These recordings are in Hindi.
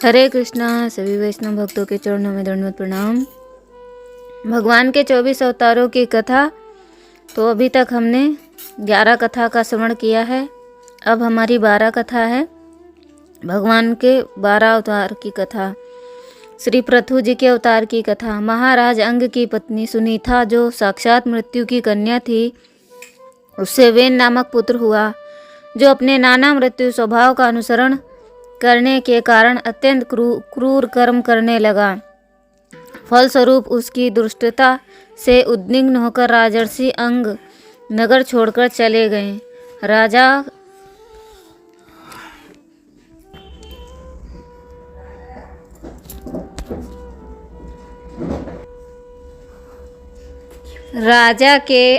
हरे कृष्णा। सभी वैष्णव भक्तों के चरणों में दंडवत प्रणाम। भगवान के 24 अवतारों की कथा तो अभी तक हमने 11 कथा का श्रवण किया है। अब हमारी 12 कथा है। भगवान के 12 अवतार की कथा। श्री पृथु जी के अवतार की कथा। महाराज अंग की पत्नी सुनीता जो साक्षात मृत्यु की कन्या थी, उससे वेन नामक पुत्र हुआ, जो अपने नाना मृत्यु स्वभाव का अनुसरण करने के कारण अत्यंत क्रूर कर्म करने लगा। फलस्वरूप उसकी दुष्टता से उद्विग्न होकर राजर्षि अंग नगर छोड़कर चले गए। राजा के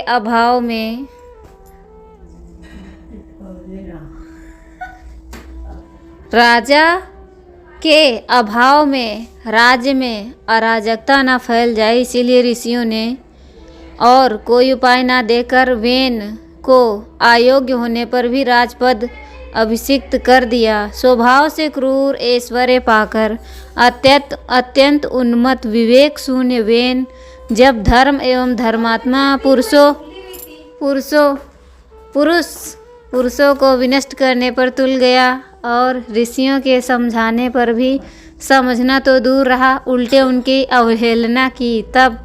अभाव में राज्य में अराजकता न फैल जाए, इसीलिए ऋषियों ने और कोई उपाय न देकर वेन को अयोग्य होने पर भी राजपद अभिषिक्त कर दिया। स्वभाव से क्रूर ऐश्वर्य पाकर अत्यंत उन्मत्त विवेक शून्य वेन जब धर्म एवं धर्मात्मा पुरुषों को विनष्ट करने पर तुल गया और ऋषियों के समझाने पर भी समझना तो दूर रहा, उल्टे उनकी अवहेलना की। तब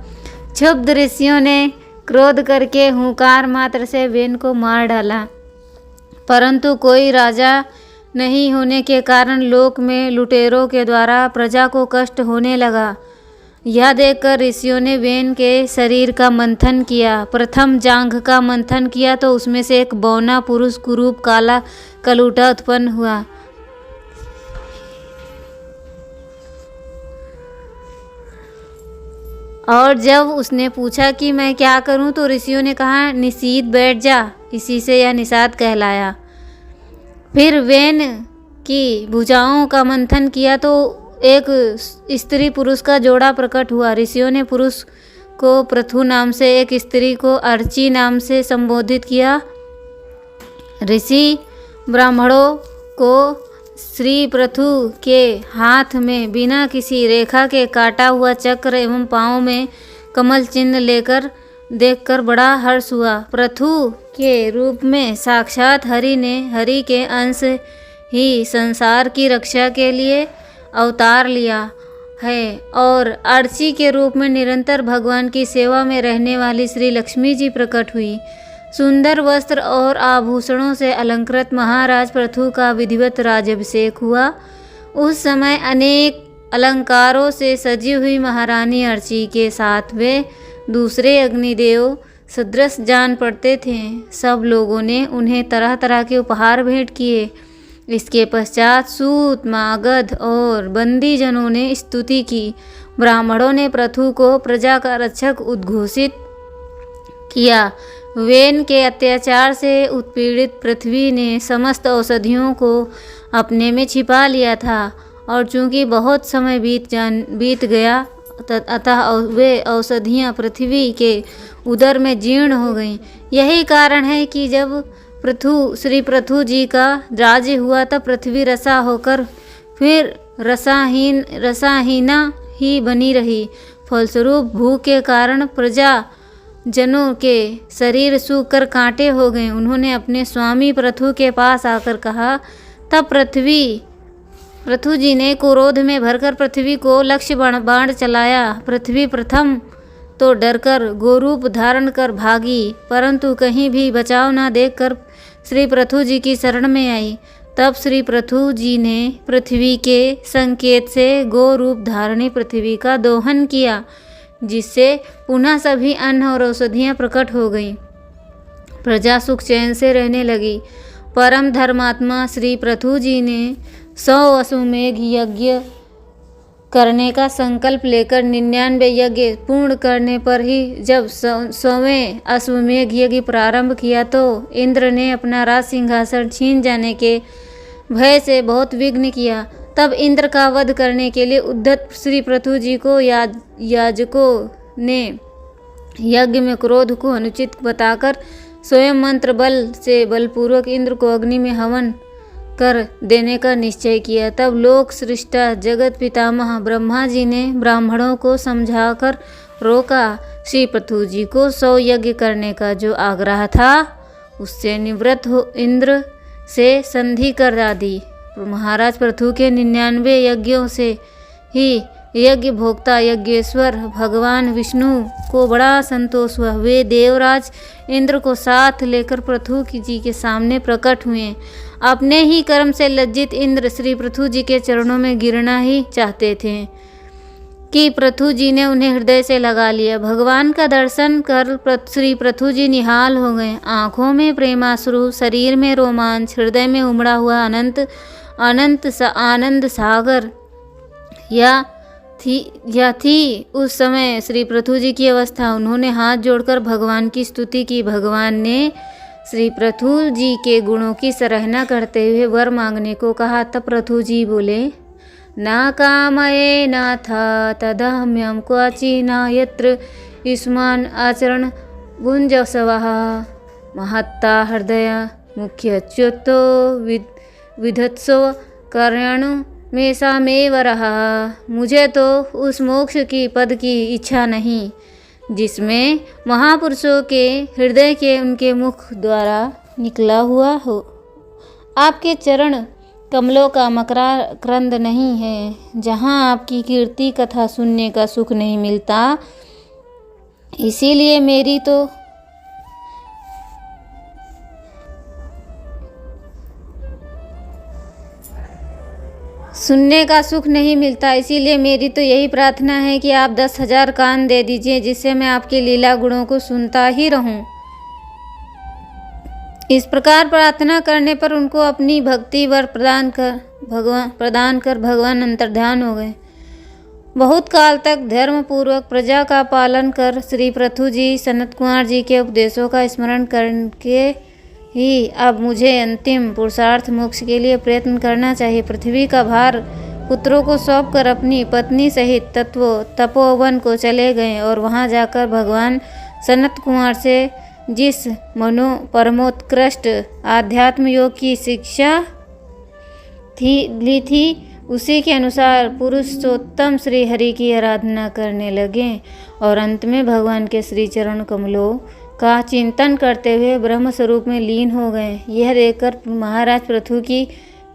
क्षुब्ध ऋषियों ने क्रोध करके हुंकार मात्र से वेन को मार डाला, परंतु कोई राजा नहीं होने के कारण लोक में लुटेरों के द्वारा प्रजा को कष्ट होने लगा। यह देखकर ऋषियों ने वेन के शरीर का मंथन किया। प्रथम जांघ का मंथन किया तो उसमें से एक बौना पुरुष कुरूप काला कलूटा उत्पन्न हुआ। और जब उसने पूछा कि मैं क्या करूं, तो ऋषियों ने कहा निशीत बैठ जा। इसी से यह निषाद कहलाया। फिर वेन की भुजाओं का मंथन किया तो एक स्त्री पुरुष का जोड़ा प्रकट हुआ। ऋषियों ने पुरुष को पृथु नाम से, एक स्त्री को अर्ची नाम से संबोधित किया। ऋषि ब्राह्मणों को श्री पृथु के हाथ में बिना किसी रेखा के काटा हुआ चक्र एवं पाँव में कमल चिन्ह देखकर बड़ा हर्ष हुआ। पृथु के रूप में साक्षात हरि ने हरि के अंश ही संसार की रक्षा के लिए अवतार लिया है और अर्ची के रूप में निरंतर भगवान की सेवा में रहने वाली श्री लक्ष्मी जी प्रकट हुई। सुंदर वस्त्र और आभूषणों से अलंकृत महाराज पृथु का विधिवत राज्याभिषेक हुआ। उस समय अनेक अलंकारों से सजी हुई महारानी अर्ची के साथ वे दूसरे अग्निदेव सदृश जान पड़ते थे। सब लोगों ने उन्हें तरह तरह के उपहार भेंट किए। इसके पश्चात सूत, मागध और बंदी जनों ने स्तुति की। ब्राह्मणों ने पृथु को प्रजा का रक्षक उद्घोषित किया। वेन के अत्याचार से उत्पीड़ित पृथ्वी ने समस्त औषधियों को अपने में छिपा लिया था और चूंकि बहुत समय बीत गया अतः वे औषधियाँ पृथ्वी के उदर में जीर्ण हो गईं। यही कारण है कि जब श्री पृथु जी का राज्य हुआ तब पृथ्वी रसा होकर फिर रसाहीना ही बनी रही। फलस्वरूप भूख के कारण प्रजा जनों के शरीर सूख कर कांटे हो गए। उन्होंने अपने स्वामी पृथु के पास आकर कहा। तब पृथु जी ने क्रोध में भरकर पृथ्वी को लक्ष्य बाण चलाया। पृथ्वी प्रथम तो डरकर गोरूप धारण कर भागी, परंतु कहीं भी बचाव न देखकर श्री पृथु जी की शरण में आई। तब श्री पृथु जी ने पृथ्वी के संकेत से गो रूप धारणी पृथ्वी का दोहन किया, जिससे पुनः सभी अन्न और औषधियाँ प्रकट हो गईं। प्रजा सुख चैन से रहने लगी। परम धर्मात्मा श्री पृथु जी ने 100 अश्वमेघ यज्ञ करने का संकल्प लेकर 99 यज्ञ पूर्ण करने पर ही जब 100वें अश्वमेघ यज्ञ प्रारंभ किया तो इंद्र ने अपना राज सिंहासन छीन जाने के भय से बहुत विघ्न किया। तब इंद्र का वध करने के लिए उद्धत श्री पृथु जी को याजकों ने यज्ञ में क्रोध को अनुचित बताकर स्वयं मंत्र बल से बलपूर्वक इंद्र को अग्नि में हवन कर देने का निश्चय किया। तब लोक सृष्टा जगत पितामह ब्रह्मा जी ने ब्राह्मणों को समझाकर रोका। श्री पृथु जी को 100 यज्ञ करने का जो आग्रह था उससे निवृत्त हो इंद्र से संधि करा दी। महाराज पृथु के 99 यज्ञों से ही यज्ञ भोक्ता यज्ञेश्वर भगवान विष्णु को बड़ा संतोष हुआ। वे देवराज इंद्र को साथ लेकर पृथु जी के सामने प्रकट हुए। अपने ही कर्म से लज्जित इंद्र श्री पृथु जी के चरणों में गिरना ही चाहते थे कि पृथु जी ने उन्हें हृदय से लगा लिया। भगवान का दर्शन कर श्री पृथु जी निहाल हो गए। आँखों में प्रेमाश्रु, शरीर में रोमांच, हृदय में उमड़ा हुआ आनंद सागर या थी उस समय श्री पृथु जी की अवस्था। उन्होंने हाथ जोड़कर भगवान की स्तुति की। भगवान ने श्री पृथु जी के गुणों की सराहना करते हुए वर मांगने को कहा। तब पृथु जी बोले, न कामये नाथ तदहम्यम क्वाचि न यत्र युष्मान आचरण गुंजसवः महत्ता हृदय मुख्यच्युतो विधत्सव कर्यणु में सामेव रहा। मुझे तो उस मोक्ष की पद की इच्छा नहीं जिसमें महापुरुषों के हृदय के उनके मुख द्वारा निकला हुआ हो। आपके चरण कमलों का मकरंद नहीं है, जहाँ आपकी कीर्ति कथा सुनने का सुख नहीं मिलता। इसीलिए मेरी तो सुनने का सुख नहीं मिलता। इसीलिए मेरी तो यही प्रार्थना है कि आप 10,000 कान दे दीजिए, जिससे मैं आपकी लीला गुणों को सुनता ही रहूं। इस प्रकार प्रार्थना करने पर उनको अपनी भक्ति वर प्रदान कर भगवान अंतर्ध्यान हो गए। बहुत काल तक धर्म पूर्वक प्रजा का पालन कर श्री पृथु जी सनत कुमार जी के उपदेशों का स्मरण करके ही अब मुझे अंतिम पुरुषार्थ मोक्ष के लिए प्रयत्न करना चाहिए। पृथ्वी का भार पुत्रों को सौंप कर अपनी पत्नी सहित तपोवन को चले गए और वहां जाकर भगवान सनत कुमार से जिस परमोत्कृष्ट आध्यात्म योग की शिक्षा ली थी उसी के अनुसार पुरुषोत्तम श्री हरि की आराधना करने लगे और अंत में भगवान के श्री चरण कमलों का चिंतन करते हुए ब्रह्म स्वरूप में लीन हो गए। यह देखकर महाराज पृथु की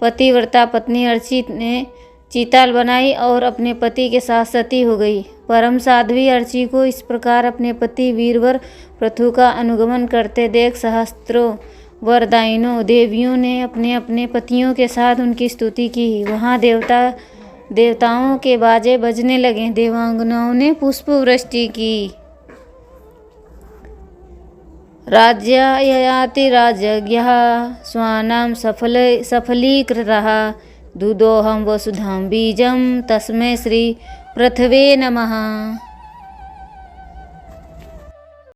पतिव्रता पत्नी अर्ची ने चीताल बनाई और अपने पति के साथ सती हो गई। परम साध्वी अर्ची को इस प्रकार अपने पति वीरवर पृथु का अनुगमन करते देख सहस्त्रों वरदायिनों देवियों ने अपने अपने पतियों के साथ उनकी स्तुति की। वहाँ देवताओं के बाजे बजने लगे। देवांगनाओं ने पुष्प वृष्टि की। राज्यायति राजज्ञः स्वानां सफलीकृतः दुदोहं वसुधां बीजं तस्मै श्री पृथ्वे नमः।